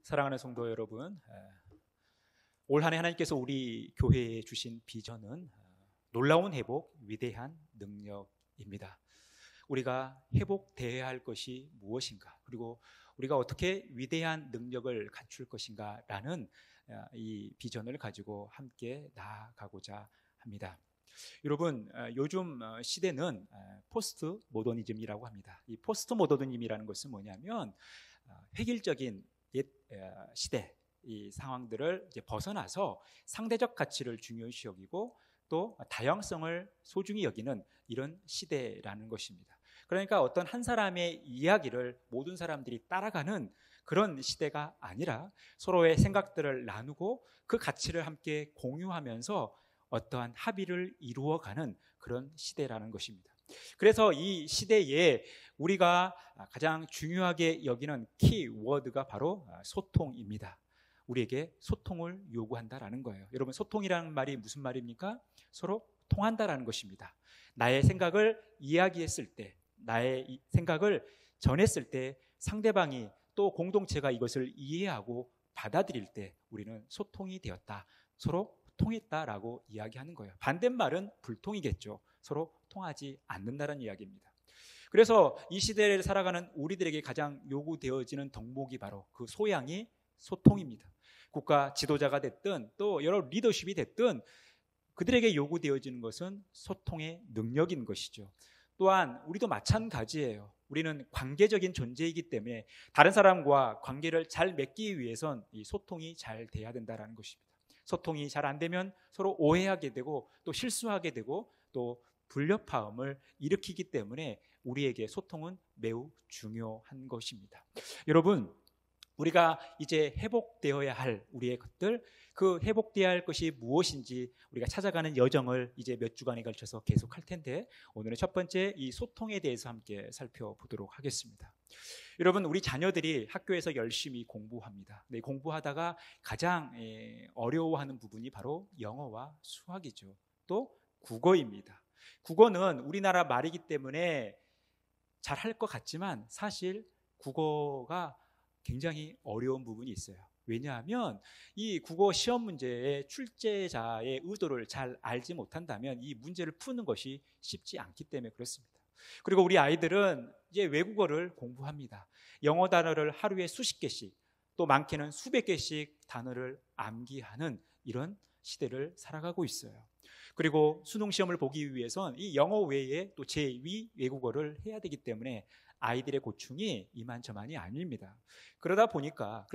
사랑하는 성도 여러분, 올 한 해 하나님께서 우리 교회에 주신 비전은 놀라운 회복, 위대한 능력입니다. 우리가 회복되어야 할 것이 무엇인가, 그리고 우리가 어떻게 위대한 능력을 갖출 것인가 라는 이 비전을 가지고 함께 나아가고자 합니다. 여러분, 요즘 시대는 포스트 모더니즘이라고 합니다. 이 포스트 모더니즘이라는 것은 뭐냐면 획일적인 옛 시대 이 상황들을 이제 벗어나서 상대적 가치를 중요시 여기고 또 다양성을 소중히 여기는 이런 시대라는 것입니다. 그러니까 어떤 한 사람의 이야기를 모든 사람들이 따라가는 그런 시대가 아니라 서로의 생각들을 나누고 그 가치를 함께 공유하면서 어떠한 합의를 이루어가는 그런 시대라는 것입니다. 그래서 이 시대에 우리가 가장 중요하게 여기는 키워드가 바로 소통입니다. 우리에게 소통을 요구한다라는 거예요. 여러분, 소통이라는 말이 무슨 말입니까? 서로 통한다라는 것입니다. 나의 생각을 이야기했을 때, 나의 생각을 전했을 때 상대방이 또 공동체가 이것을 이해하고 받아들일 때 우리는 소통이 되었다, 서로 통했다라고 이야기하는 거예요. 반대말은 불통이겠죠. 서로 통하지 않는다는 이야기입니다. 그래서 이 시대를 살아가는 우리들에게 가장 요구되어지는 덕목이 바로 그 소양이 소통입니다. 국가 지도자가 됐든 또 여러 리더십이 됐든 그들에게 요구되어지는 것은 소통의 능력인 것이죠. 또한 우리도 마찬가지예요. 우리는 관계적인 존재이기 때문에 다른 사람과 관계를 잘 맺기 위해선 이 소통이 잘 돼야 된다는 것입니다. 소통이 잘 안 되면 서로 오해하게 되고 또 실수하게 되고 또 불협화음을 일으키기 때문에 우리에게 소통은 매우 중요한 것입니다. 여러분, 우리가 이제 회복되어야 할 우리의 것들, 그 회복되어야 할 것이 무엇인지 우리가 찾아가는 여정을 이제 몇 주간에 걸쳐서 계속할 텐데, 오늘은 첫 번째 이 소통에 대해서 함께 살펴보도록 하겠습니다. 여러분, 우리 자녀들이 학교에서 열심히 공부합니다. 네, 공부하다가 가장 어려워하는 부분이 바로 영어와 수학이죠. 또 국어입니다. 국어는 우리나라 말이기 때문에 잘할 것 같지만 사실 국어가 굉장히 어려운 부분이 있어요. 왜냐하면 이 국어 시험 문제의 출제자의 의도를 잘 알지 못한다면 이 문제를 푸는 것이 쉽지 않기 때문에 그렇습니다. 그리고 우리 아이들은 이제 외국어를 공부합니다. 영어 단어를 하루에 수십 개씩, 또 많게는 수백 개씩 단어를 암기하는 이런 시대를 살아가고 있어요. 그리고 수능 시험을 보기 위해선 이 영어 외에 또 제2 외국어를 해야 되기 때문에 아이들의 고충이 이만저만이 아닙니다. 그러다 보니까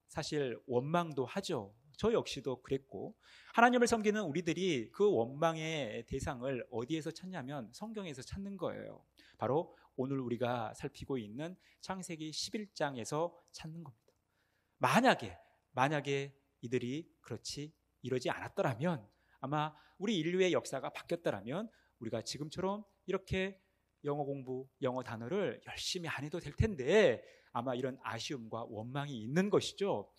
사실 원망도 하죠. 저 역시도 그랬고, 하나님을 섬기는 우리들이 그 원망의 대상을 어디에서 찾냐면 성경에서 찾는 거예요. 바로 오늘 우리가 살피고 있는 창세기 11장에서 찾는 겁니다. 만약에 이들이 이러지 않았더라면, 아마 우리 인류의 역사가 바뀌었더라면 우리가 지금처럼 이렇게 영어 공부, 영어 단어를 열심히 안 해도 될 텐데 아마 이런 아쉬움과 원망이 있는 것이죠.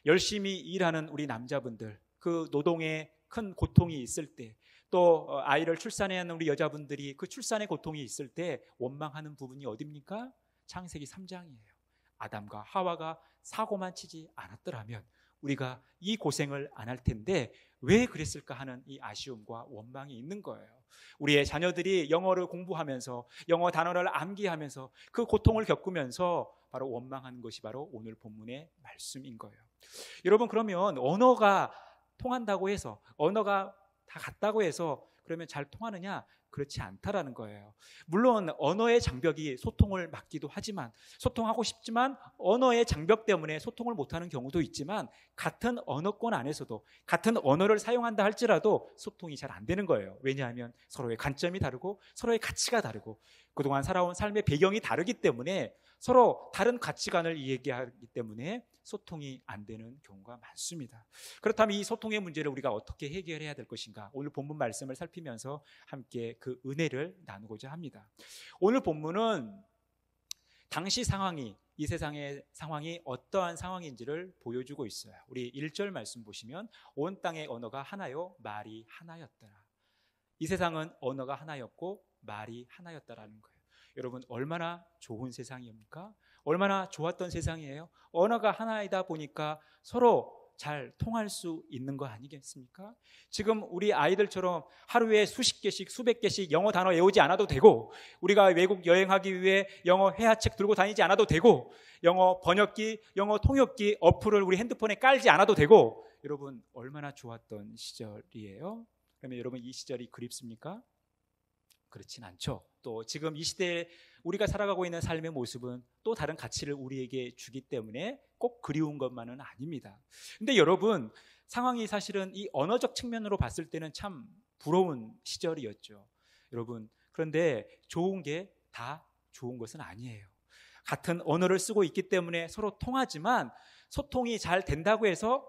열심히 일하는 우리 남자분들, 그 노동에 큰 고통이 있을 때, 또 아이를 출산해야 하는 우리 여자분들이 그 출산의 고통이 있을 때 원망하는 부분이 어디입니까? 창세기 3장이에요. 아담과 하와가 사고만 치지 않았더라면 우리가 이 고생을 안 할 텐데 왜 그랬을까 하는 이 아쉬움과 원망이 있는 거예요. 우리의 자녀들이 영어를 공부하면서 영어 단어를 암기하면서 그 고통을 겪으면서 바로 원망하는 것이 바로 오늘 본문의 말씀인 거예요. 여러분, 그러면 언어가 통한다고 해서, 언어가 다 같다고 해서 그러면 잘 통하느냐? 그렇지 않다라는 거예요. 물론 언어의 장벽이 소통을 막기도 하지만, 소통하고 싶지만 언어의 장벽 때문에 소통을 못하는 경우도 있지만, 같은 언어권 안에서도 같은 언어를 사용한다 할지라도 소통이 잘 안 되는 거예요. 왜냐하면 서로의 관점이 다르고 서로의 가치가 다르고 그동안 살아온 삶의 배경이 다르기 때문에 서로 다른 가치관을 얘기하기 때문에 소통이 안 되는 경우가 많습니다. 그렇다면 이 소통의 문제를 우리가 어떻게 해결해야 될 것인가? 오늘 본문 말씀을 살피면서 함께 그 은혜를 나누고자 합니다. 오늘 본문은 당시 상황이, 이 세상의 상황이 어떠한 상황인지를 보여주고 있어요. 우리 1절 말씀 보시면 온 땅의 언어가 하나요 말이 하나였더라. 이 세상은 언어가 하나였고 말이 하나였다라는 거예요. 여러분 얼마나 좋은 세상입니까? 얼마나 좋았던 세상이에요? 언어가 하나이다 보니까 서로 잘 통할 수 있는 거 아니겠습니까? 지금 우리 아이들처럼 하루에 수십 개씩 수백 개씩 영어 단어 외우지 않아도 되고, 우리가 외국 여행하기 위해 영어 회화책 들고 다니지 않아도 되고, 영어 번역기, 영어 통역기 어플을 우리 핸드폰에 깔지 않아도 되고, 여러분 얼마나 좋았던 시절이에요? 그러면 여러분 이 시절이 그립습니까? 그렇진 않죠. 또 지금 이 시대에 우리가 살아가고 있는 삶의 모습은 또 다른 가치를 우리에게 주기 때문에 꼭 그리운 것만은 아닙니다. 근데 여러분, 상황이 사실은 이 언어적 측면으로 봤을 때는 참 부러운 시절이었죠. 여러분, 그런데 좋은 게 다 좋은 것은 아니에요. 같은 언어를 쓰고 있기 때문에 서로 통하지만 소통이 잘 된다고 해서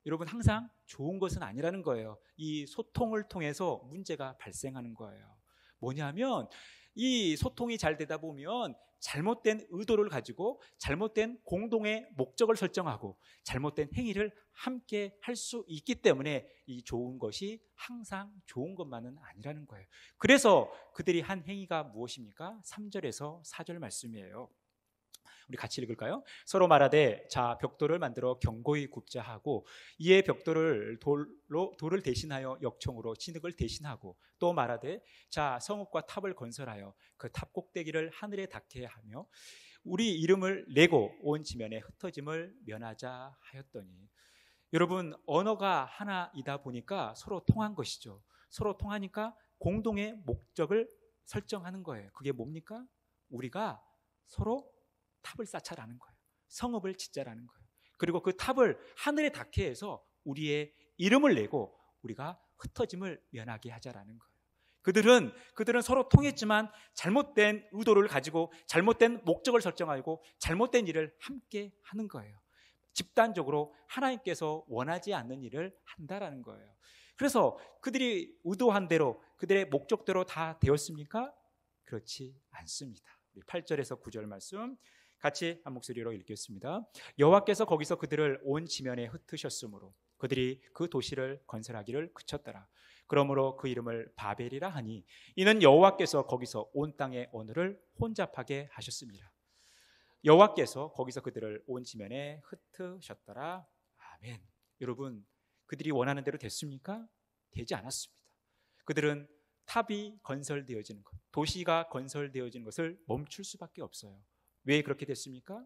여러분 항상 좋은 것은 아니라는 거예요. 이 소통을 통해서 문제가 발생하는 거예요. 뭐냐면 이 소통이 잘 되다 보면 잘못된 의도를 가지고 잘못된 공동의 목적을 설정하고 잘못된 행위를 함께 할 수 있기 때문에 이 좋은 것이 항상 좋은 것만은 아니라는 거예요. 그래서 그들이 한 행위가 무엇입니까? 3절에서 4절 말씀이에요. 우리 같이 읽을까요? 서로 말하되 자 벽돌을 만들어 견고히 굽자 하고 이에 벽돌을 돌을 대신하여 역청으로 진흙을 대신하고 또 말하되 자 성읍과 탑을 건설하여 그 탑 꼭대기를 하늘에 닿게 하며 우리 이름을 내고 온 지면에 흩어짐을 면하자 하였더니, 여러분 언어가 하나이다 보니까 서로 통한 것이죠. 서로 통하니까 공동의 목적을 설정하는 거예요. 그게 뭡니까? 우리가 서로 탑을 쌓자라는 거예요. 성읍을 짓자라는 거예요. 그리고 그 탑을 하늘에 닿게 해서 우리의 이름을 내고 우리가 흩어짐을 면하게 하자라는 거예요. 그들은 서로 통했지만 잘못된 의도를 가지고 잘못된 목적을 설정하고 잘못된 일을 함께 하는 거예요. 집단적으로 하나님께서 원하지 않는 일을 한다라는 거예요. 그래서 그들이 의도한 대로 그들의 목적대로 다 되었습니까? 그렇지 않습니다. 8절에서 9절 말씀 같이 한 목소리로 읽겠습니다. 여호와께서 거기서 그들을 온 지면에 흩으셨으므로 그들이 그 도시를 건설하기를 그쳤더라. 그러므로 그 이름을 바벨이라 하니 이는 여호와께서 거기서 온 땅의 언어를 혼잡하게 하셨습니다. 여호와께서 거기서 그들을 온 지면에 흩으셨더라. 아멘. 여러분, 그들이 원하는 대로 됐습니까? 되지 않았습니다. 그들은 탑이 건설되어지는 것, 도시가 건설되어지는 것을 멈출 수밖에 없어요. 왜 그렇게 됐습니까?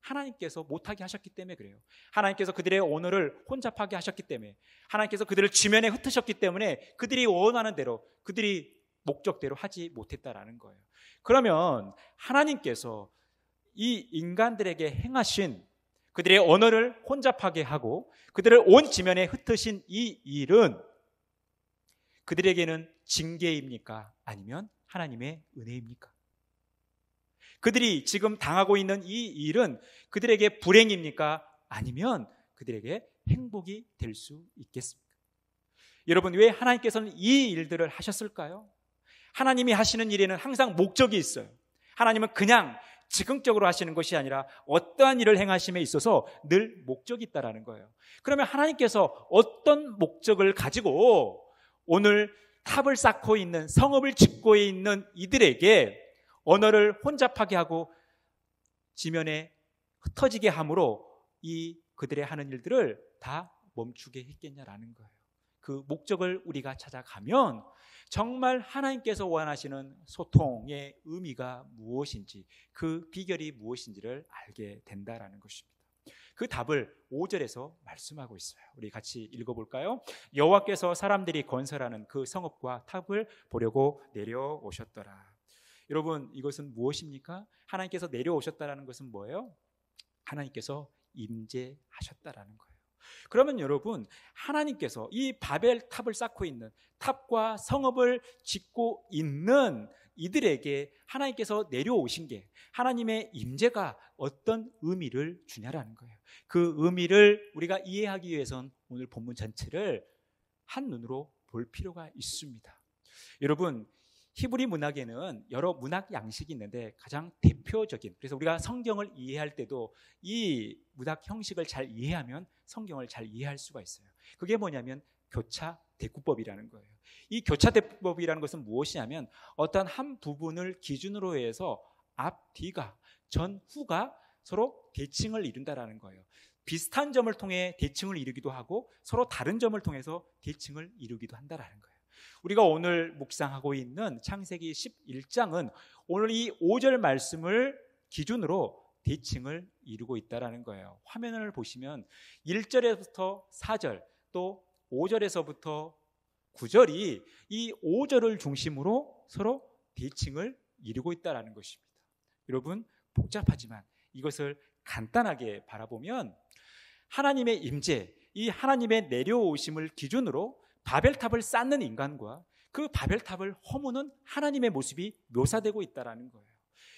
하나님께서 못하게 하셨기 때문에 그래요. 하나님께서 그들의 언어를 혼잡하게 하셨기 때문에, 하나님께서 그들을 지면에 흩으셨기 때문에 그들이 원하는 대로, 그들이 목적대로 하지 못했다라는 거예요. 그러면 하나님께서 이 인간들에게 행하신 그들의 언어를 혼잡하게 하고 그들을 온 지면에 흩으신 이 일은 그들에게는 징계입니까? 아니면 하나님의 은혜입니까? 그들이 지금 당하고 있는 이 일은 그들에게 불행입니까? 아니면 그들에게 행복이 될 수 있겠습니까? 여러분, 왜 하나님께서는 이 일들을 하셨을까요? 하나님이 하시는 일에는 항상 목적이 있어요. 하나님은 그냥 즉흥적으로 하시는 것이 아니라 어떠한 일을 행하심에 있어서 늘 목적이 있다라는 거예요. 그러면 하나님께서 어떤 목적을 가지고 오늘 탑을 쌓고 있는, 성읍을 짓고 있는 이들에게 언어를 혼잡하게 하고 지면에 흩어지게 함으로 이 그들의 하는 일들을 다 멈추게 했겠냐라는 거예요. 그 목적을 우리가 찾아가면 정말 하나님께서 원하시는 소통의 의미가 무엇인지, 그 비결이 무엇인지를 알게 된다라는 것입니다. 그 답을 5절에서 말씀하고 있어요. 우리 같이 읽어볼까요? 여호와께서 사람들이 건설하는 그 성읍과 탑을 보려고 내려오셨더라. 여러분, 이것은 무엇입니까? 하나님께서 내려오셨다라는 것은 뭐예요? 하나님께서 임재하셨다라는 거예요. 그러면 여러분, 하나님께서 이 바벨 탑을 쌓고 있는, 탑과 성읍을 짓고 있는 이들에게 하나님께서 내려오신 게, 하나님의 임재가 어떤 의미를 주냐라는 거예요. 그 의미를 우리가 이해하기 위해선 오늘 본문 전체를 한눈으로 볼 필요가 있습니다. 여러분, 히브리 문학에는 여러 문학 양식이 있는데 가장 대표적인, 그래서 우리가 성경을 이해할 때도 이 문학 형식을 잘 이해하면 성경을 잘 이해할 수가 있어요. 그게 뭐냐면 교차 대구법이라는 거예요. 이 교차대법이라는 것은 무엇이냐면 어떤 한 부분을 기준으로 해서 앞, 뒤가, 전, 후가 서로 대칭을 이룬다라는 거예요. 비슷한 점을 통해 대칭을 이루기도 하고 서로 다른 점을 통해서 대칭을 이루기도 한다라는 거예요. 우리가 오늘 묵상하고 있는 창세기 11장은 오늘 이 5절 말씀을 기준으로 대칭을 이루고 있다라는 거예요. 화면을 보시면 1절에서부터 4절 또 5절에서부터 9절이 이 5절을 중심으로 서로 대칭을 이루고 있다라는 것입니다. 여러분, 복잡하지만 이것을 간단하게 바라보면 하나님의 임재, 이 하나님의 내려오심을 기준으로 바벨탑을 쌓는 인간과 그 바벨탑을 허무는 하나님의 모습이 묘사되고 있다는 거예요.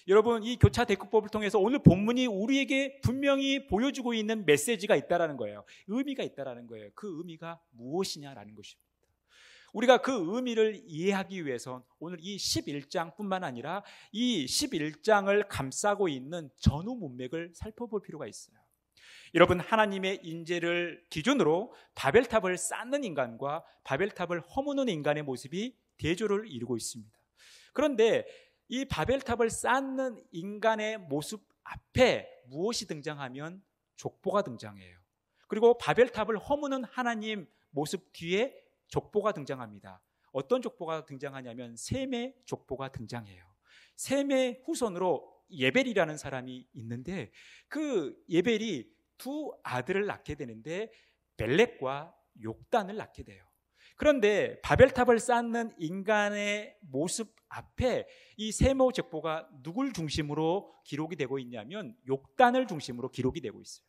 여러분, 이 교차대국법을 통해서 오늘 본문이 우리에게 분명히 보여주고 있는 메시지가 있다는 거예요. 의미가 있다는 거예요. 그 의미가 무엇이냐라는 것입니다. 우리가 그 의미를 이해하기 위해서 오늘 이 11장뿐만 아니라 이 11장을 감싸고 있는 전후 문맥을 살펴볼 필요가 있어요. 여러분, 하나님의 인재를 기준으로 바벨탑을 쌓는 인간과 바벨탑을 허무는 인간의 모습이 대조를 이루고 있습니다. 그런데 이 바벨탑을 쌓는 인간의 모습 앞에 무엇이 등장하면 족보가 등장해요. 그리고 바벨탑을 허무는 하나님 모습 뒤에 족보가 등장합니다. 어떤 족보가 등장하냐면 셈의 족보가 등장해요. 셈의 후손으로 예벨이라는 사람이 있는데 그 예벨이 두 아들을 낳게 되는데 벨렉과 욕단을 낳게 돼요. 그런데 바벨탑을 쌓는 인간의 모습 앞에 이 셈의 족보가 누굴 중심으로 기록이 되고 있냐면 욕단을 중심으로 기록이 되고 있어요.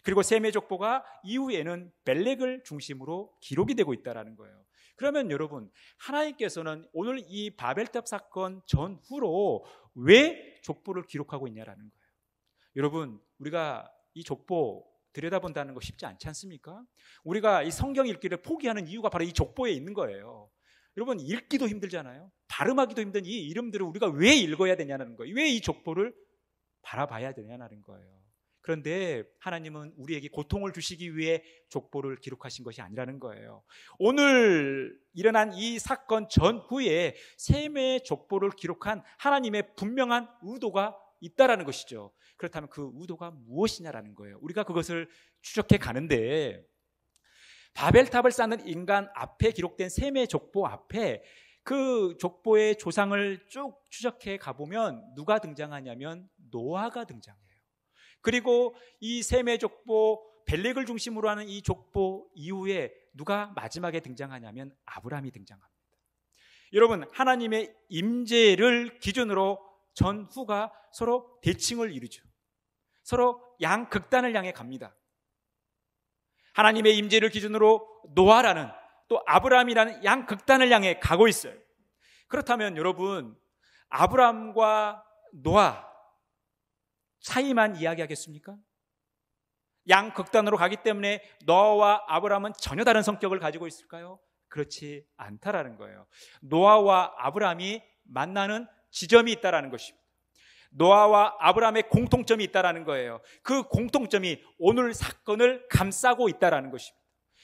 그리고 셈의 족보가 이후에는 벨렉을 중심으로 기록이 되고 있다는 거예요. 그러면 여러분, 하나님께서는 오늘 이 바벨탑 사건 전후로 왜 족보를 기록하고 있냐라는 거예요. 여러분, 우리가 이 족보 들여다본다는 거 쉽지 않지 않습니까? 우리가 이 성경 읽기를 포기하는 이유가 바로 이 족보에 있는 거예요. 여러분, 읽기도 힘들잖아요. 발음하기도 힘든 이 이름들을 우리가 왜 읽어야 되냐는 거예요. 왜 이 족보를 바라봐야 되냐는 거예요. 그런데 하나님은 우리에게 고통을 주시기 위해 족보를 기록하신 것이 아니라는 거예요. 오늘 일어난 이 사건 전후에 셈의 족보를 기록한 하나님의 분명한 의도가 있다라는 것이죠. 그렇다면 그 의도가 무엇이냐라는 거예요. 우리가 그것을 추적해 가는데 바벨탑을 쌓는 인간 앞에 기록된 셈의 족보 앞에 그 족보의 조상을 쭉 추적해 가보면 누가 등장하냐면 노아가 등장해요. 그리고 이 셈의 족보 벨렉을 중심으로 하는 이 족보 이후에 누가 마지막에 등장하냐면 아브라함이 등장합니다. 여러분, 하나님의 임재를 기준으로 전후가 서로 대칭을 이루죠. 서로 양극단을 향해 갑니다. 하나님의 임재를 기준으로 노아라는 또 아브라함이라는 양극단을 향해 가고 있어요. 그렇다면 여러분, 아브라함과 노아 차이만 이야기하겠습니까? 양극단으로 가기 때문에 노아와 아브라함은 전혀 다른 성격을 가지고 있을까요? 그렇지 않다라는 거예요. 노아와 아브라함이 만나는 지점이 있다라는 것입니다. 노아와 아브라함의 공통점이 있다라는 거예요. 그 공통점이 오늘 사건을 감싸고 있다라는 것입니다.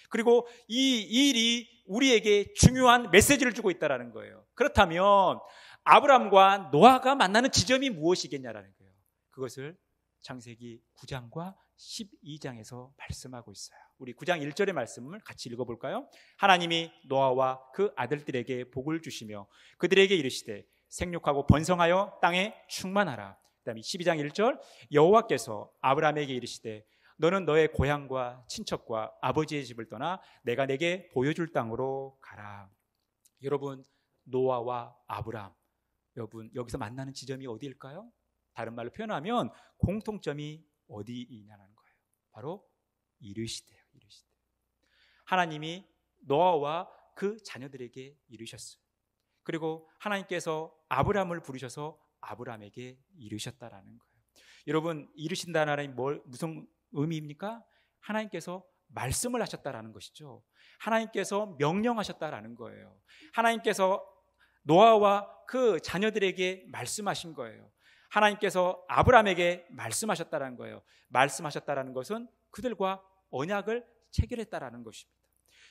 그리고 이 일이 우리에게 중요한 메시지를 주고 있다라는 거예요. 그렇다면 아브라함과 노아가 만나는 지점이 무엇이겠냐라는 거예요. 그것을 창세기 9장과 12장에서 말씀하고 있어요. 우리 9장 1절의 말씀을 같이 읽어볼까요? 하나님이 노아와 그 아들들에게 복을 주시며 그들에게 이르시되 생육하고 번성하여 땅에 충만하라. 그 다음에 12장 1절 여호와께서 아브라함에게 이르시되 너는 너의 고향과 친척과 아버지의 집을 떠나 내가 내게 보여줄 땅으로 가라. 여러분, 노아와 아브라함, 여러분 여기서 만나는 지점이 어디일까요? 다른 말로 표현하면 공통점이 어디이냐는 거예요. 바로 이르시되요. 이르시되. 하나님이 노아와 그 자녀들에게 이르셨어요. 그리고 하나님께서 아브라함을 부르셔서 아브라함에게 이르셨다라는 거예요. 여러분, 이르신다는 말이 무슨 의미입니까? 하나님께서 말씀을 하셨다라는 것이죠. 하나님께서 명령하셨다라는 거예요. 하나님께서 노아와 그 자녀들에게 말씀하신 거예요. 하나님께서 아브라함에게 말씀하셨다라는 거예요. 말씀하셨다라는 것은 그들과 언약을 체결했다라는 것입니다.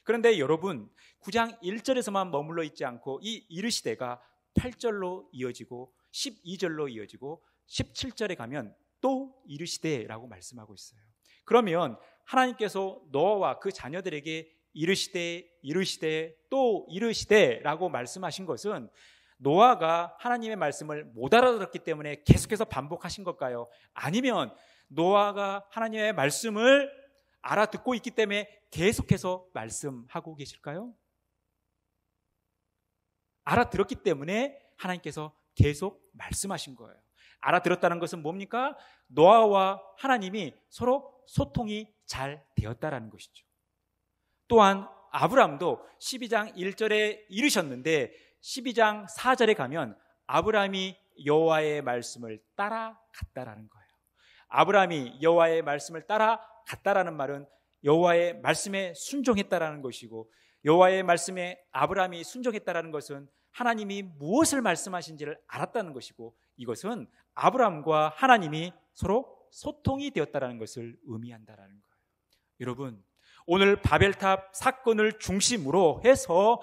그런데 여러분 9장 1절에서만 머물러 있지 않고 이 이르시되가 8절로 이어지고 12절로 이어지고 17절에 가면 또 이르시되라고 말씀하고 있어요. 그러면 하나님께서 노아와 그 자녀들에게 이르시되 또 이르시되라고 말씀하신 것은 노아가 하나님의 말씀을 못 알아들었기 때문에 계속해서 반복하신 걸까요? 아니면 노아가 하나님의 말씀을 알아듣고 있기 때문에 계속해서 말씀하고 계실까요? 알아들었기 때문에 하나님께서 계속 말씀하신 거예요. 알아들었다는 것은 뭡니까? 노아와 하나님이 서로 소통이 잘 되었다라는 것이죠. 또한 아브람도 12장 1절에 이르셨는데 12장 4절에 가면 아브람이 여호와의 말씀을 따라갔다라는 거예요. 아브람이 여호와의 말씀을 따라갔다라는 말은 여호와의 말씀에 순종했다라는 것이고, 여호와의 말씀에 아브람이 순종했다라는 것은 하나님이 무엇을 말씀하신지를 알았다는 것이고, 이것은 아브람과 하나님이 서로 소통이 되었다라는 것을 의미한다라는 거예요. 여러분, 오늘 바벨탑 사건을 중심으로 해서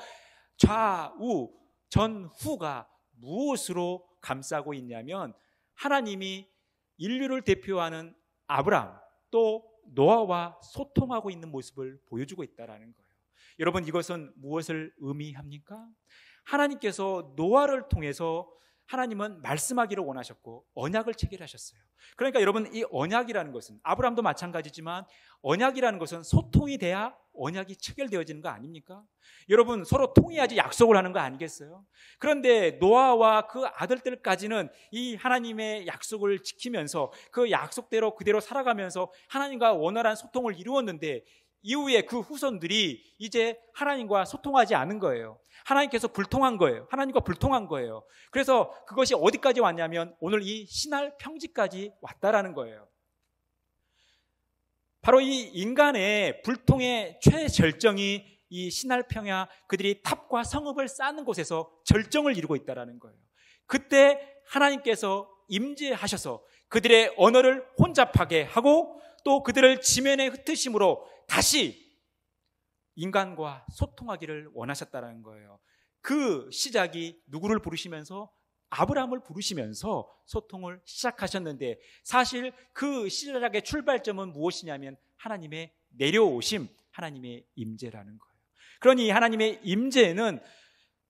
좌우 전후가 무엇으로 감싸고 있냐면 하나님이 인류를 대표하는 아브람 또 노아와 소통하고 있는 모습을 보여주고 있다는 거예요. 여러분, 이것은 무엇을 의미합니까? 하나님께서 노아를 통해서 하나님은 말씀하기를 원하셨고 언약을 체결하셨어요. 그러니까 여러분, 이 언약이라는 것은 아브람도 마찬가지지만 언약이라는 것은 소통이 돼야 언약이 체결되어지는 거 아닙니까? 여러분, 서로 통해야지 약속을 하는 거 아니겠어요? 그런데 노아와 그 아들들까지는 이 하나님의 약속을 지키면서 그 약속대로 그대로 살아가면서 하나님과 원활한 소통을 이루었는데, 이후에 그 후손들이 이제 하나님과 소통하지 않은 거예요. 하나님께서 불통한 거예요. 하나님과 불통한 거예요. 그래서 그것이 어디까지 왔냐면 오늘 이 신할 평지까지 왔다라는 거예요. 바로 이 인간의 불통의 최절정이 이 신할 평야, 그들이 탑과 성읍을 쌓는 곳에서 절정을 이루고 있다라는 거예요. 그때 하나님께서 임재하셔서 그들의 언어를 혼잡하게 하고 또 그들을 지면에 흩으심으로 다시 인간과 소통하기를 원하셨다는 거예요. 그 시작이 누구를 부르시면서? 아브라함을 부르시면서 소통을 시작하셨는데, 사실 그 시작의 출발점은 무엇이냐면 하나님의 내려오심, 하나님의 임재라는 거예요. 그러니 하나님의 임재는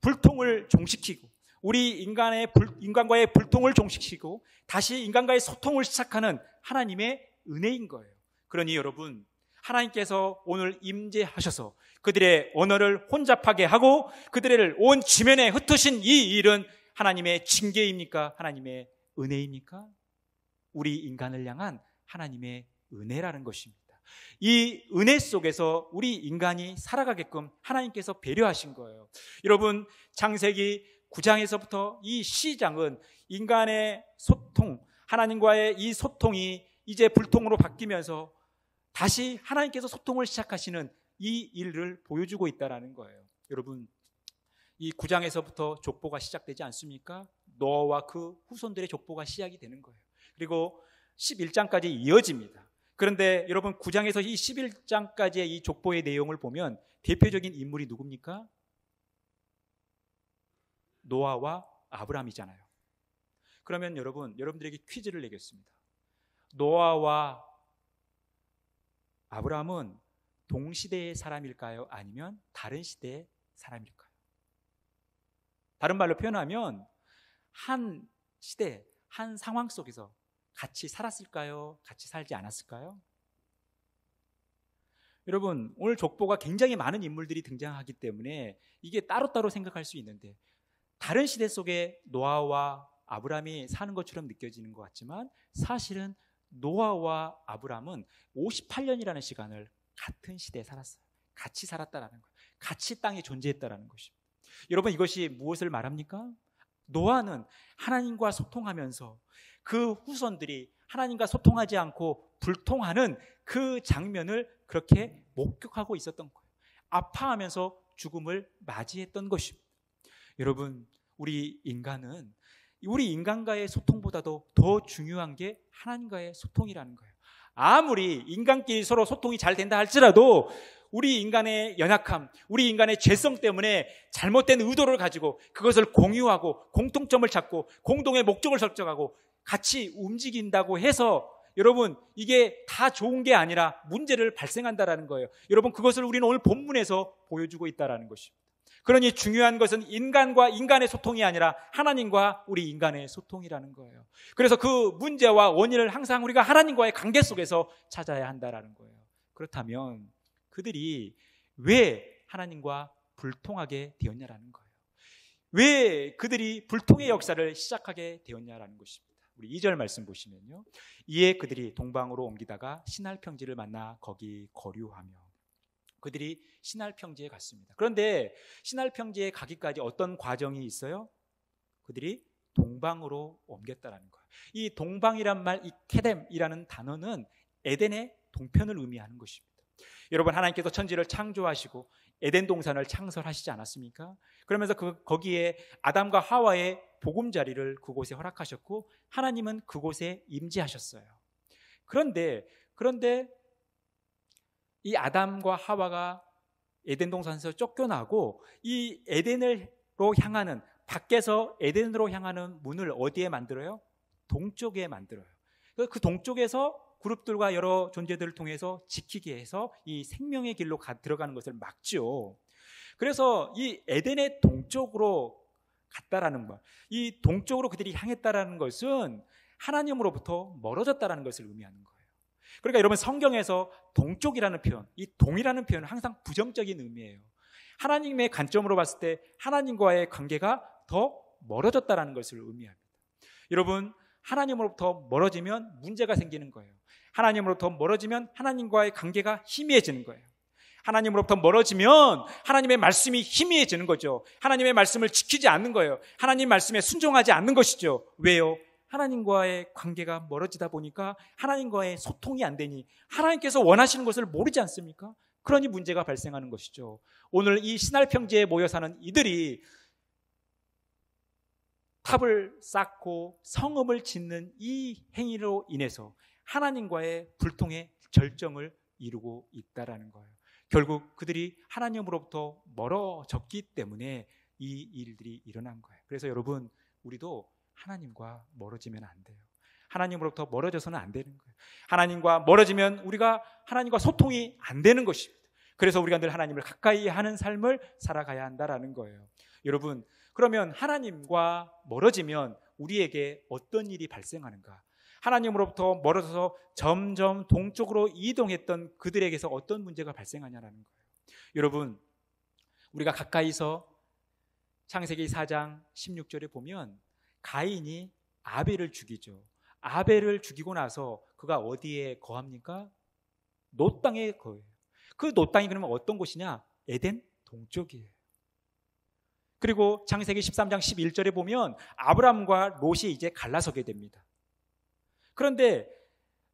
불통을 종식시키고 우리 인간과의 불통을 종식시키고 다시 인간과의 소통을 시작하는 하나님의 은혜인 거예요. 그러니 여러분, 하나님께서 오늘 임재하셔서 그들의 언어를 혼잡하게 하고 그들을 온 지면에 흩으신 이 일은 하나님의 징계입니까? 하나님의 은혜입니까? 우리 인간을 향한 하나님의 은혜라는 것입니다. 이 은혜 속에서 우리 인간이 살아가게끔 하나님께서 배려하신 거예요. 여러분, 창세기 9장에서부터 이 시장은 인간의 소통, 하나님과의 이 소통이 이제 불통으로 바뀌면서 다시 하나님께서 소통을 시작하시는 이 일을 보여주고 있다는 거예요. 여러분, 이 9장에서부터 족보가 시작되지 않습니까? 노아와 그 후손들의 족보가 시작이 되는 거예요. 그리고 11장까지 이어집니다. 그런데 여러분, 9장에서 이 11장까지의 이 족보의 내용을 보면 대표적인 인물이 누굽니까? 노아와 아브람이잖아요. 그러면 여러분들에게 퀴즈를 내겠습니다. 노아와 아브람은 동시대의 사람일까요? 아니면 다른 시대의 사람일까요? 다른 말로 표현하면 한 시대, 한 상황 속에서 같이 살았을까요? 같이 살지 않았을까요? 여러분, 오늘 족보가 굉장히 많은 인물들이 등장하기 때문에 이게 따로따로 생각할 수 있는데, 다른 시대 속에 노아와 아브람이 사는 것처럼 느껴지는 것 같지만 사실은 노아와 아브람은 58년이라는 시간을 같은 시대에 살았어요. 같이 살았다라는 거예요. 같이 땅에 존재했다라는 것입니다. 여러분, 이것이 무엇을 말합니까? 노아는 하나님과 소통하면서 그 후손들이 하나님과 소통하지 않고 불통하는 그 장면을 그렇게 목격하고 있었던 거예요. 아파하면서 죽음을 맞이했던 것입니다. 여러분, 우리 인간은 우리 인간과의 소통보다도 더 중요한 게 하나님과의 소통이라는 거예요. 아무리 인간끼리 서로 소통이 잘 된다 할지라도 우리 인간의 연약함, 우리 인간의 죄성 때문에 잘못된 의도를 가지고 그것을 공유하고 공통점을 찾고 공동의 목적을 설정하고 같이 움직인다고 해서 여러분 이게 다 좋은 게 아니라 문제를 발생한다라는 거예요. 여러분 그것을 우리는 오늘 본문에서 보여주고 있다라는 것입니다. 그러니 중요한 것은 인간과 인간의 소통이 아니라 하나님과 우리 인간의 소통이라는 거예요. 그래서 그 문제와 원인을 항상 우리가 하나님과의 관계 속에서 찾아야 한다라는 거예요. 그렇다면 그들이 왜 하나님과 불통하게 되었냐라는 거예요. 왜 그들이 불통의 역사를 시작하게 되었냐라는 것입니다. 우리 2절 말씀 보시면요. 이에 그들이 동방으로 옮기다가 시날 평지를 만나 거기 거류하며. 그들이 시날 평지에 갔습니다. 그런데 시날 평지에 가기까지 어떤 과정이 있어요? 그들이 동방으로 옮겼다라는 거예요. 이 동방이란 말, 이 케뎀이라는 단어는 에덴의 동편을 의미하는 것입니다. 여러분 하나님께서 천지를 창조하시고 에덴 동산을 창설하시지 않았습니까? 그러면서 거기에 아담과 하와의 보금자리를 그곳에 허락하셨고 하나님은 그곳에 임재하셨어요. 그런데 이 아담과 하와가 에덴 동산에서 쫓겨나고 이 에덴으로 향하는 밖에서 에덴으로 향하는 문을 어디에 만들어요? 동쪽에 만들어요. 그 동쪽에서 그룹들과 여러 존재들을 통해서 지키게 해서 이 생명의 길로 들어가는 것을 막죠. 그래서 이 에덴의 동쪽으로 갔다라는 것, 이 동쪽으로 그들이 향했다라는 것은 하나님으로부터 멀어졌다라는 것을 의미하는 거예요. 그러니까 여러분 성경에서 동쪽이라는 표현, 이 동이라는 표현은 항상 부정적인 의미예요. 하나님의 관점으로 봤을 때 하나님과의 관계가 더 멀어졌다라는 것을 의미합니다. 여러분 하나님으로부터 멀어지면 문제가 생기는 거예요. 하나님으로부터 멀어지면 하나님과의 관계가 희미해지는 거예요. 하나님으로부터 멀어지면 하나님의 말씀이 희미해지는 거죠. 하나님의 말씀을 지키지 않는 거예요. 하나님 말씀에 순종하지 않는 것이죠. 왜요? 하나님과의 관계가 멀어지다 보니까 하나님과의 소통이 안 되니 하나님께서 원하시는 것을 모르지 않습니까? 그러니 문제가 발생하는 것이죠. 오늘 이 시날 평지에 모여 사는 이들이 탑을 쌓고 성읍을 짓는 이 행위로 인해서 하나님과의 불통의 절정을 이루고 있다라는 거예요. 결국 그들이 하나님으로부터 멀어졌기 때문에 이 일들이 일어난 거예요. 그래서 여러분 우리도 하나님과 멀어지면 안 돼요. 하나님으로부터 멀어져서는 안 되는 거예요. 하나님과 멀어지면 우리가 하나님과 소통이 안 되는 것입니다. 그래서 우리가 늘 하나님을 가까이 하는 삶을 살아가야 한다라는 거예요. 여러분 그러면 하나님과 멀어지면 우리에게 어떤 일이 발생하는가? 하나님으로부터 멀어져서 점점 동쪽으로 이동했던 그들에게서 어떤 문제가 발생하냐는 거예요. 여러분 우리가 가까이서 창세기 4장 16절에 보면 가인이 아벨을 죽이죠. 아벨을 죽이고 나서 그가 어디에 거합니까? 놋 땅에 거해요. 그 놋 땅이 그러면 어떤 곳이냐? 에덴 동쪽이에요. 그리고 창세기 13장 11절에 보면 아브람과 롯이 이제 갈라서게 됩니다. 그런데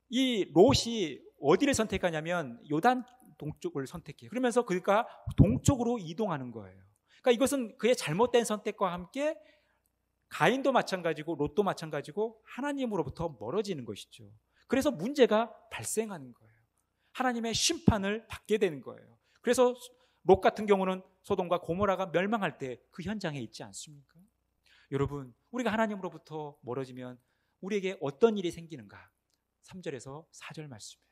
이 롯이 어디를 선택하냐면 요단 동쪽을 선택해요. 그러면서 그가 동쪽으로 이동하는 거예요. 그러니까 이것은 그의 잘못된 선택과 함께 가인도 마찬가지고 롯도 마찬가지고 하나님으로부터 멀어지는 것이죠. 그래서 문제가 발생하는 거예요. 하나님의 심판을 받게 되는 거예요. 그래서 롯 같은 경우는 소돔과 고모라가 멸망할 때 그 현장에 있지 않습니까? 여러분 우리가 하나님으로부터 멀어지면 우리에게 어떤 일이 생기는가? 3절에서 4절 말씀이에요.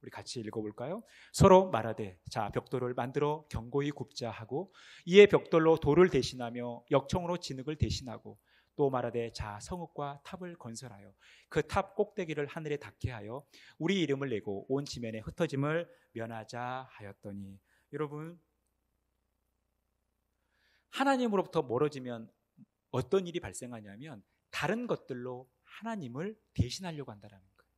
우리 같이 읽어볼까요? 서로 말하되 자 벽돌을 만들어 견고히 굽자 하고 이에 벽돌로 돌을 대신하며 역청으로 진흙을 대신하고 또 말하되 자 성읍과 탑을 건설하여 그 탑 꼭대기를 하늘에 닿게 하여 우리 이름을 내고 온 지면에 흩어짐을 면하자 하였더니 여러분 하나님으로부터 멀어지면 어떤 일이 발생하냐면 다른 것들로 하나님을 대신하려고 한다는 거예요.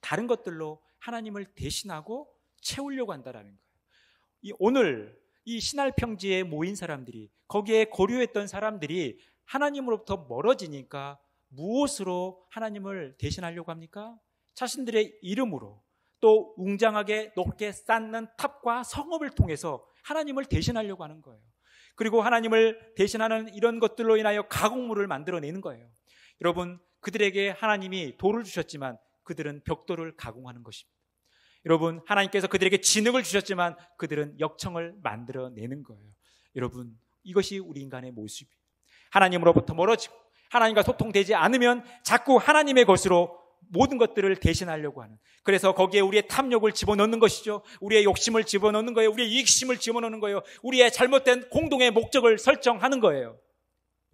다른 것들로 하나님을 대신하고 채우려고 한다는 거예요. 오늘 이 시날 평지에 모인 사람들이 거기에 거류했던 사람들이 하나님으로부터 멀어지니까 무엇으로 하나님을 대신하려고 합니까? 자신들의 이름으로 또 웅장하게 높게 쌓는 탑과 성읍을 통해서 하나님을 대신하려고 하는 거예요. 그리고 하나님을 대신하는 이런 것들로 인하여 가공물을 만들어내는 거예요. 여러분 그들에게 하나님이 돌을 주셨지만 그들은 벽돌을 가공하는 것입니다. 여러분, 하나님께서 그들에게 진흙을 주셨지만 그들은 역청을 만들어내는 거예요. 여러분, 이것이 우리 인간의 모습이에요. 하나님으로부터 멀어지고 하나님과 소통되지 않으면 자꾸 하나님의 것으로 모든 것들을 대신하려고 하는, 그래서 거기에 우리의 탐욕을 집어넣는 것이죠. 우리의 욕심을 집어넣는 거예요. 우리의 이익심을 집어넣는 거예요. 우리의 잘못된 공동의 목적을 설정하는 거예요.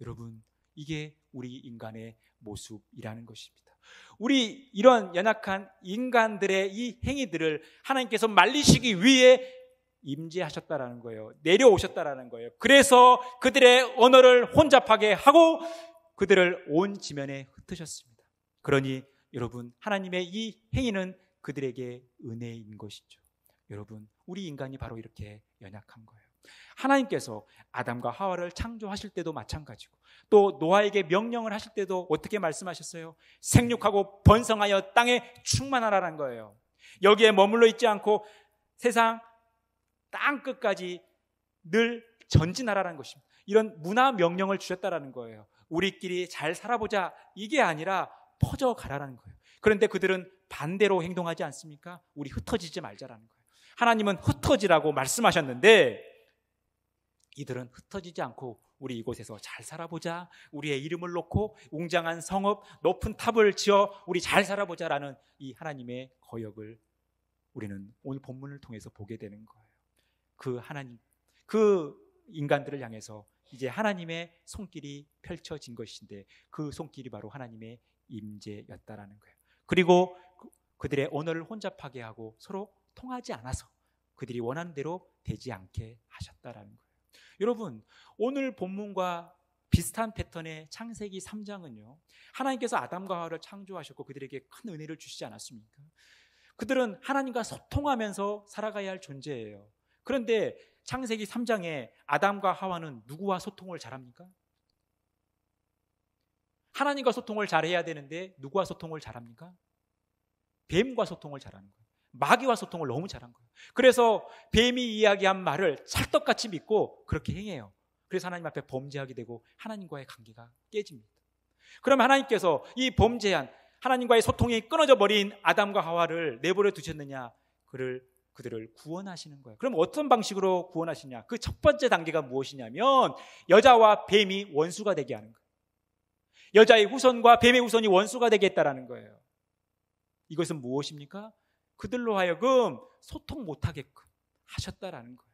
여러분, 이게 우리 인간의 모습이라는 것입니다. 우리 이런 연약한 인간들의 이 행위들을 하나님께서 말리시기 위해 임재하셨다라는 거예요. 내려오셨다라는 거예요. 그래서 그들의 언어를 혼잡하게 하고 그들을 온 지면에 흩으셨습니다. 그러니 여러분, 하나님의 이 행위는 그들에게 은혜인 것이죠. 여러분, 우리 인간이 바로 이렇게 연약한 거예요. 하나님께서 아담과 하와를 창조하실 때도 마찬가지고, 또 노아에게 명령을 하실 때도 어떻게 말씀하셨어요? 생육하고 번성하여 땅에 충만하라는 거예요. 여기에 머물러 있지 않고 세상 땅 끝까지 늘 전진하라는 것입니다. 이런 문화 명령을 주셨다라는 거예요. 우리끼리 잘 살아보자, 이게 아니라 퍼져가라는 거예요. 그런데 그들은 반대로 행동하지 않습니까? 우리 흩어지지 말자라는 거예요. 하나님은 흩어지라고 말씀하셨는데 이들은 흩어지지 않고 우리 이곳에서 잘 살아보자, 우리의 이름을 놓고 웅장한 성읍, 높은 탑을 지어 우리 잘 살아보자라는 이 하나님의 거역을 우리는 오늘 본문을 통해서 보게 되는 거예요. 그 하나님, 그 인간들을 향해서 이제 하나님의 손길이 펼쳐진 것인데 그 손길이 바로 하나님의 임재였다라는 거예요. 그리고 그들의 언어를 혼잡하게 하고 서로 통하지 않아서 그들이 원하는 대로 되지 않게 하셨다라는 거예요. 여러분, 오늘 본문과 비슷한 패턴의 창세기 3장은요, 하나님께서 아담과 하와를 창조하셨고 그들에게 큰 은혜를 주시지 않았습니까? 그들은 하나님과 소통하면서 살아가야 할 존재예요. 그런데 창세기 3장에 아담과 하와는 누구와 소통을 잘합니까? 하나님과 소통을 잘해야 되는데 누구와 소통을 잘합니까? 뱀과 소통을 잘하는 거예요. 마귀와 소통을 너무 잘한 거예요. 그래서 뱀이 이야기한 말을 찰떡같이 믿고 그렇게 행해요. 그래서 하나님 앞에 범죄하게 되고 하나님과의 관계가 깨집니다. 그럼 하나님께서 이 범죄한 하나님과의 소통이 끊어져 버린 아담과 하와를 내버려 두셨느냐? 그들을 구원하시는 거예요. 그럼 어떤 방식으로 구원하시냐? 그 첫 번째 단계가 무엇이냐면 여자와 뱀이 원수가 되게 하는 거예요. 여자의 후손과 뱀의 후손이 원수가 되겠다라는 거예요. 이것은 무엇입니까? 그들로 하여금 소통 못하게끔 하셨다라는 거예요.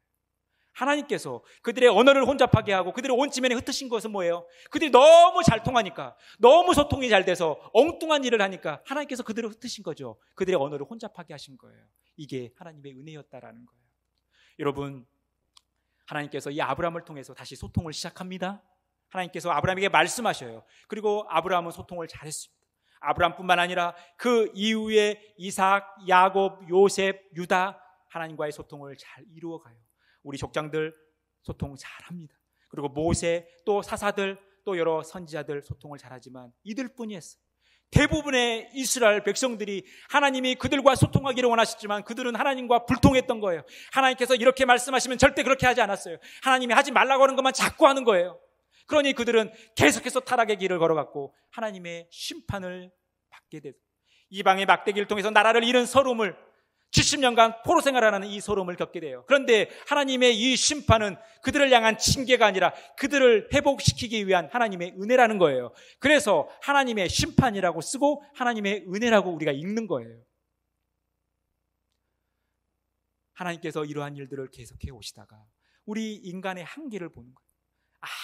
하나님께서 그들의 언어를 혼잡하게 하고 그들의 온 지면에 흩으신 것은 뭐예요? 그들이 너무 잘 통하니까, 너무 소통이 잘 돼서 엉뚱한 일을 하니까 하나님께서 그들을 흩으신 거죠. 그들의 언어를 혼잡하게 하신 거예요. 이게 하나님의 은혜였다라는 거예요. 여러분, 하나님께서 이 아브라함을 통해서 다시 소통을 시작합니다. 하나님께서 아브라함에게 말씀하셔요. 그리고 아브라함은 소통을 잘했습니다. 아브라함뿐만 아니라 그 이후에 이삭, 야곱, 요셉, 유다, 하나님과의 소통을 잘 이루어가요. 우리 족장들 소통 잘합니다. 그리고 모세, 또 사사들, 또 여러 선지자들 소통을 잘하지만 이들뿐이었어요. 대부분의 이스라엘 백성들이 하나님이 그들과 소통하기를 원하셨지만 그들은 하나님과 불통했던 거예요. 하나님께서 이렇게 말씀하시면 절대 그렇게 하지 않았어요. 하나님이 하지 말라고 하는 것만 자꾸 하는 거예요. 그러니 그들은 계속해서 타락의 길을 걸어갔고 하나님의 심판을 받게 되고, 이방의 막대기를 통해서 나라를 잃은 서름을, 70년간 포로 생활하는 이 서름을 겪게 돼요. 그런데 하나님의 이 심판은 그들을 향한 징계가 아니라 그들을 회복시키기 위한 하나님의 은혜라는 거예요. 그래서 하나님의 심판이라고 쓰고 하나님의 은혜라고 우리가 읽는 거예요. 하나님께서 이러한 일들을 계속해 오시다가 우리 인간의 한계를 보는 거예요.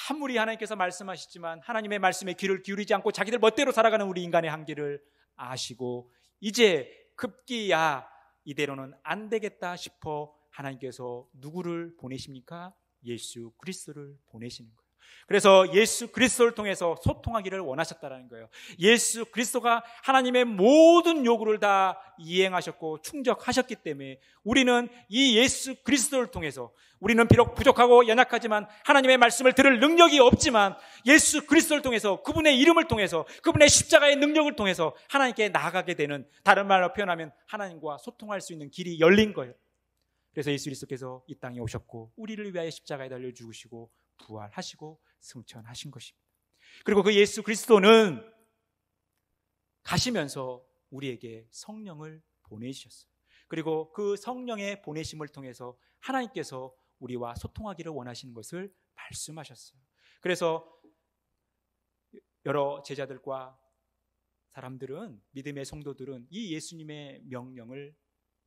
아무리 하나님께서 말씀하시지만 하나님의 말씀에 귀를 기울이지 않고 자기들 멋대로 살아가는 우리 인간의 한계를 아시고 이제 급기야 이대로는 안 되겠다 싶어 하나님께서 누구를 보내십니까? 예수 그리스도를 보내시는 거예요. 그래서 예수 그리스도를 통해서 소통하기를 원하셨다는 거예요. 예수 그리스도가 하나님의 모든 요구를 다 이행하셨고 충족하셨기 때문에 우리는 이 예수 그리스도를 통해서, 우리는 비록 부족하고 연약하지만 하나님의 말씀을 들을 능력이 없지만 예수 그리스도를 통해서, 그분의 이름을 통해서, 그분의 십자가의 능력을 통해서 하나님께 나아가게 되는, 다른 말로 표현하면 하나님과 소통할 수 있는 길이 열린 거예요. 그래서 예수 그리스도께서 이 땅에 오셨고 우리를 위하여 십자가에 달려 죽으시고 부활하시고 승천하신 것입니다. 그리고 그 예수 그리스도는 가시면서 우리에게 성령을 보내주셨어요. 그리고 그 성령의 보내심을 통해서 하나님께서 우리와 소통하기를 원하시는 것을 말씀하셨어요. 그래서 여러 제자들과 사람들은, 믿음의 성도들은 이 예수님의 명령을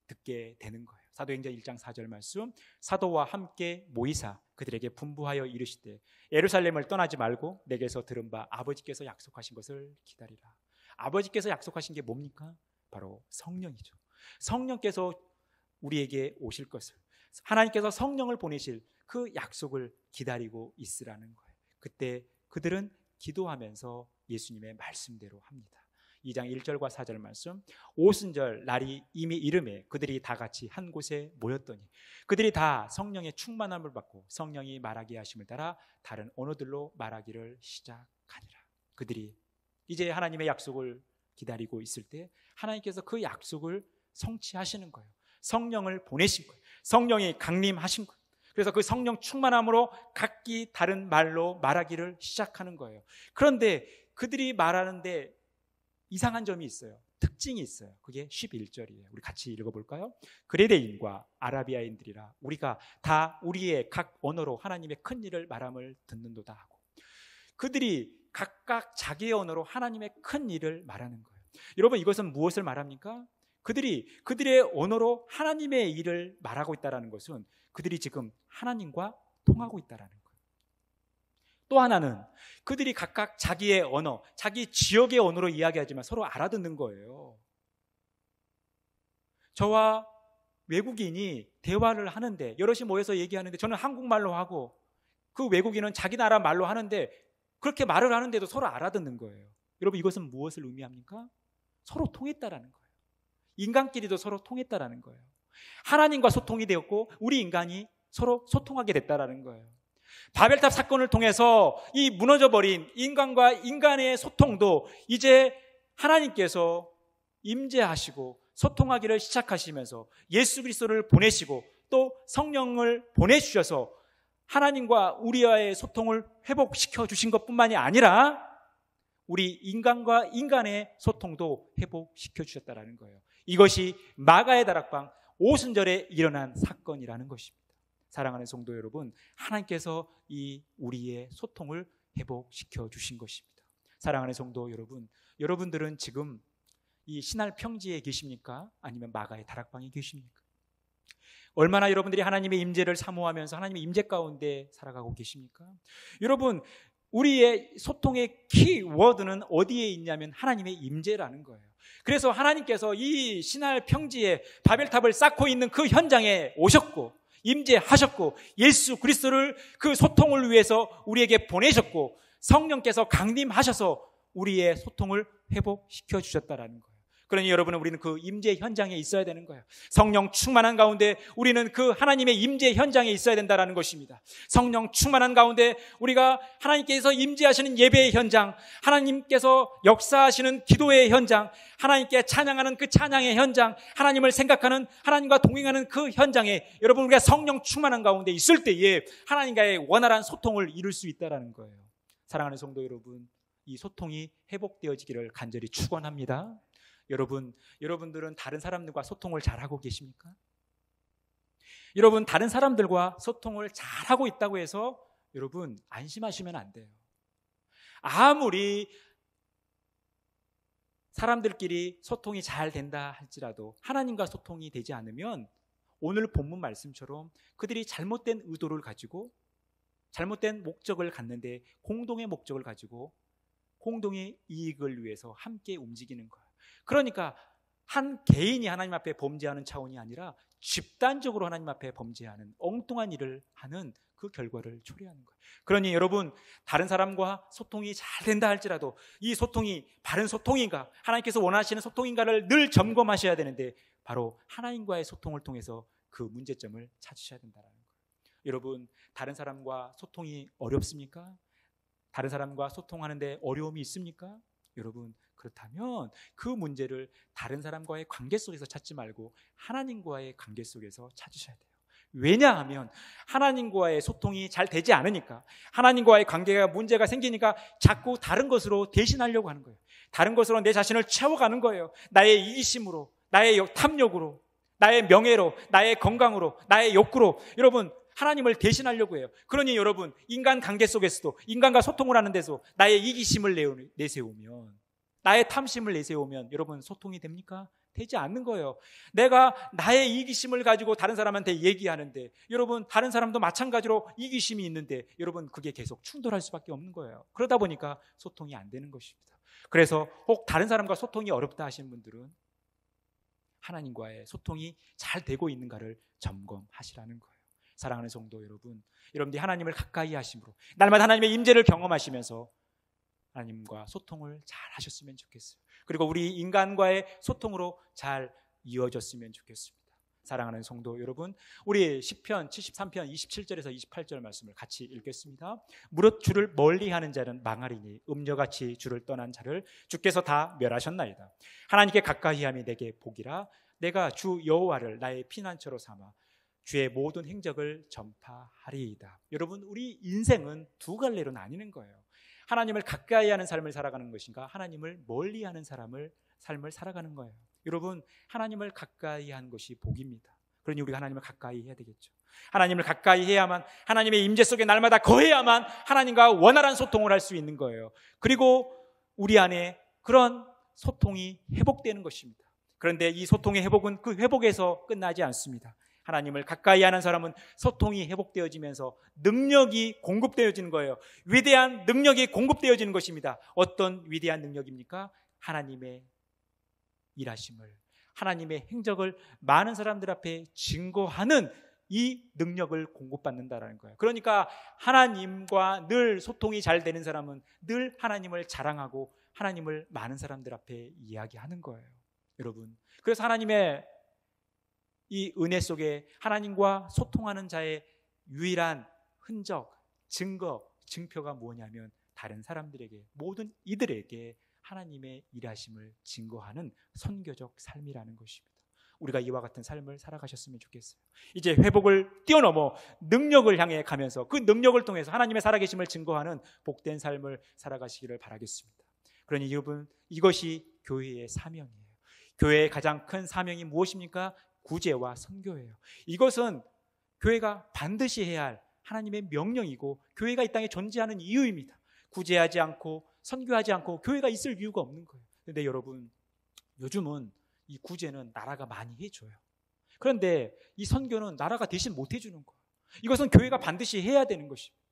듣게 되는 거예요. 사도행전 1장 4절 말씀, 사도와 함께 모이사 그들에게 분부하여 이르시되 예루살렘을 떠나지 말고 내게서 들은 바 아버지께서 약속하신 것을 기다리라. 아버지께서 약속하신 게 뭡니까? 바로 성령이죠. 성령께서 우리에게 오실 것을, 하나님께서 성령을 보내실 그 약속을 기다리고 있으라는 거예요. 그때 그들은 기도하면서 예수님의 말씀대로 합니다. 2장 1절과 4절 말씀, 오순절 날이 이미 이름에 그들이 다 같이 한 곳에 모였더니 그들이 다 성령의 충만함을 받고 성령이 말하게 하심을 따라 다른 언어들로 말하기를 시작하니라. 그들이 이제 하나님의 약속을 기다리고 있을 때 하나님께서 그 약속을 성취하시는 거예요. 성령을 보내신 거예요. 성령이 강림하신 거예요. 그래서 그 성령 충만함으로 각기 다른 말로 말하기를 시작하는 거예요. 그런데 그들이 말하는데 이상한 점이 있어요. 특징이 있어요. 그게 11절이에요. 우리 같이 읽어볼까요? 그레데인과 아라비아인들이라 우리가 다 우리의 각 언어로 하나님의 큰 일을 말함을 듣는도다 하고, 그들이 각각 자기의 언어로 하나님의 큰 일을 말하는 거예요. 여러분, 이것은 무엇을 말합니까? 그들의 언어로 하나님의 일을 말하고 있다는 것은 그들이 지금 하나님과 통하고 있다는 거예요. 또 하나는 그들이 각각 자기의 언어, 자기 지역의 언어로 이야기하지만 서로 알아듣는 거예요. 저와 외국인이 대화를 하는데, 여럿이 모여서 얘기하는데 저는 한국말로 하고 그 외국인은 자기 나라 말로 하는데 그렇게 말을 하는데도 서로 알아듣는 거예요. 여러분, 이것은 무엇을 의미합니까? 서로 통했다라는 거예요. 인간끼리도 서로 통했다라는 거예요. 하나님과 소통이 되었고 우리 인간이 서로 소통하게 됐다라는 거예요. 바벨탑 사건을 통해서 이 무너져버린 인간과 인간의 소통도 이제 하나님께서 임재하시고 소통하기를 시작하시면서 예수 그리스도를 보내시고 또 성령을 보내주셔서 하나님과 우리와의 소통을 회복시켜 주신 것뿐만이 아니라 우리 인간과 인간의 소통도 회복시켜 주셨다는 거예요. 이것이 마가의 다락방 오순절에 일어난 사건이라는 것입니다. 사랑하는 성도 여러분, 하나님께서 이 우리의 소통을 회복시켜 주신 것입니다. 사랑하는 성도 여러분, 여러분들은 지금 이 신할 평지에 계십니까? 아니면 마가의 다락방에 계십니까? 얼마나 여러분들이 하나님의 임재를 사모하면서 하나님의 임재 가운데 살아가고 계십니까? 여러분, 우리의 소통의 키워드는 어디에 있냐면 하나님의 임재라는 거예요. 그래서 하나님께서 이 신할 평지에 바벨탑을 쌓고 있는 그 현장에 오셨고 임재하셨고 예수 그리스도를 그 소통을 위해서 우리에게 보내셨고 성령께서 강림하셔서 우리의 소통을 회복시켜 주셨다라는 거예요. 그러니 여러분은 우리는 그 임재 현장에 있어야 되는 거예요. 성령 충만한 가운데 우리는 그 하나님의 임재 현장에 있어야 된다는 것입니다. 성령 충만한 가운데 우리가 하나님께서 임재하시는 예배의 현장, 하나님께서 역사하시는 기도의 현장, 하나님께 찬양하는 그 찬양의 현장, 하나님을 생각하는 하나님과 동행하는 그 현장에 여러분 우리가 성령 충만한 가운데 있을 때에 하나님과의 원활한 소통을 이룰 수 있다는 거예요. 사랑하는 성도 여러분, 이 소통이 회복되어지기를 간절히 축원합니다. 여러분들은 다른 사람들과 소통을 잘하고 계십니까? 여러분, 다른 사람들과 소통을 잘하고 있다고 해서 여러분 안심하시면 안 돼요. 아무리 사람들끼리 소통이 잘 된다 할지라도 하나님과 소통이 되지 않으면 오늘 본문 말씀처럼 그들이 잘못된 의도를 가지고 잘못된 목적을 갖는데 공동의 목적을 가지고 공동의 이익을 위해서 함께 움직이는 거예요. 그러니까 한 개인이 하나님 앞에 범죄하는 차원이 아니라 집단적으로 하나님 앞에 범죄하는 엉뚱한 일을 하는 그 결과를 초래하는 거예요. 그러니 여러분, 다른 사람과 소통이 잘 된다 할지라도 이 소통이 바른 소통인가, 하나님께서 원하시는 소통인가를 늘 점검하셔야 되는데 바로 하나님과의 소통을 통해서 그 문제점을 찾으셔야 된다는 거예요. 여러분, 다른 사람과 소통이 어렵습니까? 다른 사람과 소통하는데 어려움이 있습니까? 여러분, 그렇다면 그 문제를 다른 사람과의 관계 속에서 찾지 말고 하나님과의 관계 속에서 찾으셔야 돼요. 왜냐하면 하나님과의 소통이 잘 되지 않으니까, 하나님과의 관계가 문제가 생기니까 자꾸 다른 것으로 대신하려고 하는 거예요. 다른 것으로 내 자신을 채워가는 거예요. 나의 이기심으로, 나의 탐욕으로, 나의 명예로, 나의 건강으로, 나의 욕구로 여러분 하나님을 대신하려고 해요. 그러니 여러분 인간 관계 속에서도 인간과 소통을 하는 데서 나의 이기심을 내세우면, 나의 탐심을 내세우면 여러분 소통이 됩니까? 되지 않는 거예요. 내가 나의 이기심을 가지고 다른 사람한테 얘기하는데 여러분 다른 사람도 마찬가지로 이기심이 있는데 여러분 그게 계속 충돌할 수밖에 없는 거예요. 그러다 보니까 소통이 안 되는 것입니다. 그래서 혹 다른 사람과 소통이 어렵다 하시는 분들은 하나님과의 소통이 잘 되고 있는가를 점검하시라는 거예요. 사랑하는 성도 여러분, 여러분들이 하나님을 가까이 하심으로 날마다 하나님의 임재를 경험하시면서 하나님과 소통을 잘 하셨으면 좋겠어요. 그리고 우리 인간과의 소통으로 잘 이어졌으면 좋겠습니다. 사랑하는 성도 여러분, 우리 시편 73편 27절에서 28절 말씀을 같이 읽겠습니다. 무릇 주를 멀리하는 자는 망하리니 음녀같이 주를 떠난 자를 주께서 다 멸하셨나이다. 하나님께 가까이함이 내게 복이라. 내가 주 여호와를 나의 피난처로 삼아 주의 모든 행적을 전파하리이다. 여러분, 우리 인생은 두 갈래로 나뉘는 거예요. 하나님을 가까이 하는 삶을 살아가는 것인가, 하나님을 멀리하는 삶을 살아가는 거예요. 여러분, 하나님을 가까이 하는 것이 복입니다. 그러니 우리가 하나님을 가까이 해야 되겠죠. 하나님을 가까이 해야만, 하나님의 임재 속에 날마다 거해야만 하나님과 원활한 소통을 할 수 있는 거예요. 그리고 우리 안에 그런 소통이 회복되는 것입니다. 그런데 이 소통의 회복은 그 회복에서 끝나지 않습니다. 하나님을 가까이 하는 사람은 소통이 회복되어지면서 능력이 공급되어지는 거예요. 위대한 능력이 공급되어지는 것입니다. 어떤 위대한 능력입니까? 하나님의 일하심을, 하나님의 행적을 많은 사람들 앞에 증거하는 이 능력을 공급받는다라는 거예요. 그러니까 하나님과 늘 소통이 잘 되는 사람은 늘 하나님을 자랑하고 하나님을 많은 사람들 앞에 이야기하는 거예요. 여러분, 그래서 하나님의 이 은혜 속에 하나님과 소통하는 자의 유일한 흔적, 증거, 증표가 뭐냐면 다른 사람들에게, 모든 이들에게 하나님의 일하심을 증거하는 선교적 삶이라는 것입니다. 우리가 이와 같은 삶을 살아가셨으면 좋겠어요. 이제 회복을 뛰어넘어 능력을 향해 가면서 그 능력을 통해서 하나님의 살아계심을 증거하는 복된 삶을 살아가시기를 바라겠습니다. 그러니 여러분, 이것이 교회의 사명이에요. 교회의 가장 큰 사명이 무엇입니까? 구제와 선교예요. 이것은 교회가 반드시 해야 할 하나님의 명령이고 교회가 이 땅에 존재하는 이유입니다. 구제하지 않고 선교하지 않고 교회가 있을 이유가 없는 거예요. 그런데 여러분, 요즘은 이 구제는 나라가 많이 해줘요. 그런데 이 선교는 나라가 대신 못 해주는 거예요. 이것은 교회가 반드시 해야 되는 것입니다.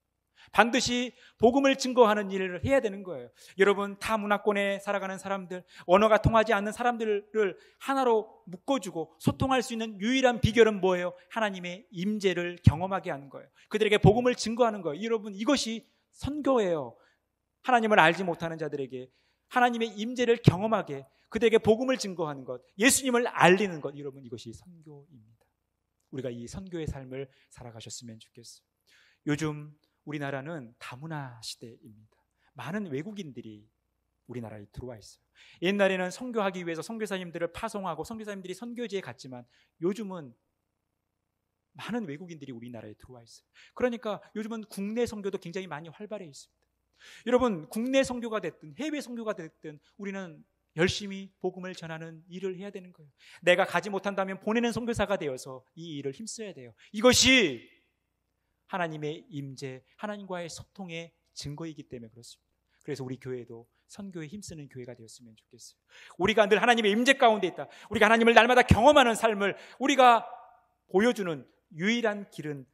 반드시 복음을 증거하는 일을 해야 되는 거예요. 여러분, 타 문화권에 살아가는 사람들, 언어가 통하지 않는 사람들을 하나로 묶어주고 소통할 수 있는 유일한 비결은 뭐예요? 하나님의 임재를 경험하게 하는 거예요. 그들에게 복음을 증거하는 거예요. 여러분, 이것이 선교예요. 하나님을 알지 못하는 자들에게 하나님의 임재를 경험하게, 그들에게 복음을 증거하는 것, 예수님을 알리는 것, 여러분, 이것이 선교입니다. 우리가 이 선교의 삶을 살아가셨으면 좋겠어요. 요즘 우리나라는 다문화 시대입니다. 많은 외국인들이 우리나라에 들어와 있어요. 옛날에는 선교하기 위해서 선교사님들을 파송하고 선교사님들이 선교지에 갔지만 요즘은 많은 외국인들이 우리나라에 들어와 있어요. 그러니까 요즘은 국내 선교도 굉장히 많이 활발해 있습니다. 여러분, 국내 선교가 됐든 해외 선교가 됐든 우리는 열심히 복음을 전하는 일을 해야 되는 거예요. 내가 가지 못한다면 보내는 선교사가 되어서 이 일을 힘써야 돼요. 이것이 하나님의 임재, 하나님과의 소통의 증거이기 때문에 그렇습니다. 그래서 우리 교회도 선교에 힘쓰는 교회가 되었으면 좋겠어요. 우리가 늘 하나님의 임재 가운데 있다, 우리가 하나님을 날마다 경험하는 삶을 우리가 보여주는 유일한 길은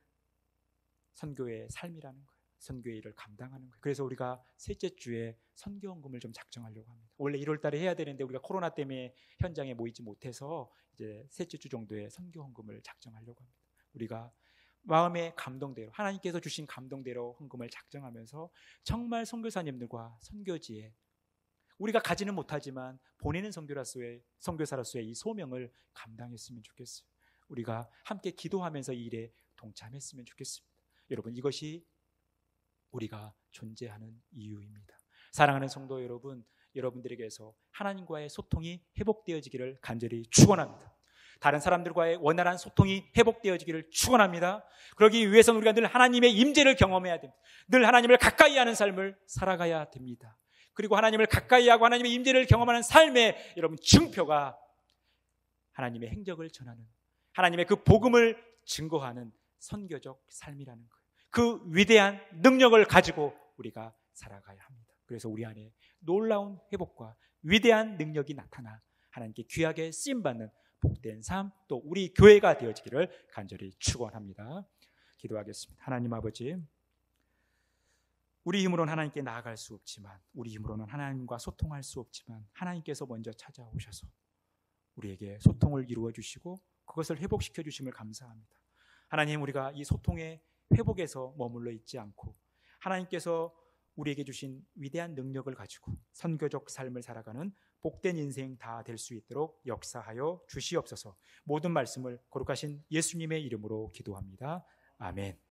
선교의 삶이라는 거예요. 선교의 일을 감당하는 거예요. 그래서 우리가 셋째 주에 선교헌금을 좀 작정하려고 합니다. 원래 1월 달에 해야 되는데 우리가 코로나 때문에 현장에 모이지 못해서 이제 셋째 주 정도에 선교헌금을 작정하려고 합니다. 우리가 마음의 감동대로, 하나님께서 주신 감동대로 헌금을 작정하면서 정말 선교사님들과 선교지에 우리가 가지는 못하지만 보내는 선교사로서의 이 소명을 감당했으면 좋겠어요. 우리가 함께 기도하면서 이 일에 동참했으면 좋겠습니다. 여러분, 이것이 우리가 존재하는 이유입니다. 사랑하는 성도 여러분, 여러분들에게서 하나님과의 소통이 회복되어지기를 간절히 축원합니다. 다른 사람들과의 원활한 소통이 회복되어지기를 축원합니다. 그러기 위해서는 우리가 늘 하나님의 임재를 경험해야 됩니다. 늘 하나님을 가까이 하는 삶을 살아가야 됩니다. 그리고 하나님을 가까이 하고 하나님의 임재를 경험하는 삶의 여러분 증표가 하나님의 행적을 전하는 하나님의 그 복음을 증거하는 선교적 삶이라는 거예요. 그 위대한 능력을 가지고 우리가 살아가야 합니다. 그래서 우리 안에 놀라운 회복과 위대한 능력이 나타나 하나님께 귀하게 쓰임받는 복된 삶, 또 우리 교회가 되어지기를 간절히 축원합니다. 기도하겠습니다. 하나님 아버지, 우리 힘으로는 하나님께 나아갈 수 없지만, 우리 힘으로는 하나님과 소통할 수 없지만 하나님께서 먼저 찾아오셔서 우리에게 소통을 이루어 주시고 그것을 회복시켜 주심을 감사합니다. 하나님, 우리가 이 소통의 회복에서 머물러 있지 않고 하나님께서 우리에게 주신 위대한 능력을 가지고 선교적 삶을 살아가는 복된 인생 다 될 수 있도록 역사하여 주시옵소서. 모든 말씀을 거룩하신 예수님의 이름으로 기도합니다. 아멘.